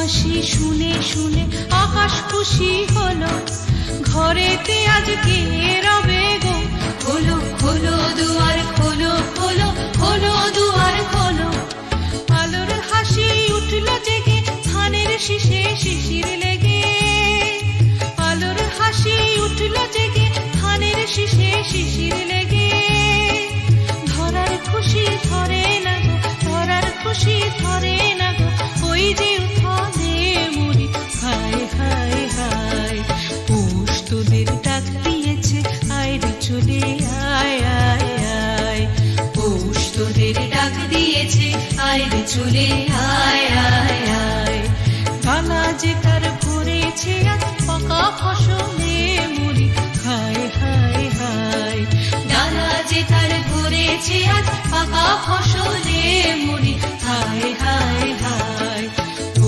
হাসি শুনে শুনে আকাশ খুশি হলো, ঘরেতে আজকে রবে গো। খোলো খোলো দুয়ার খোলো, খোলো খোলো দুয়ার খোলো। আলোর হাসি উঠলো জেগে, ধানের শীষে শিশির লেগে। আলোর হাসি উঠলো জেগে, ধানের শীষে শিশির লেগে। ধরার খুশি ধরে না গো, ধরার খুশি ধরে না গো, ওই যে উঠানে মুড়ি। হায় হায় হায়, পৌষ তোদের ডাক দিয়েছে, আয় রে চলে আয় আয় আয়। পৌষ তোদের ডাক দিয়েছে, আয় রে চলে আয় আয় আয়। ডালা যে তার ভরেছে আজ পাকা ফসলে মুড়ি। হায় হায় হায়, ডালা যে তার ভরেছে আজ পাকা ফসলে মুড়ি। হায়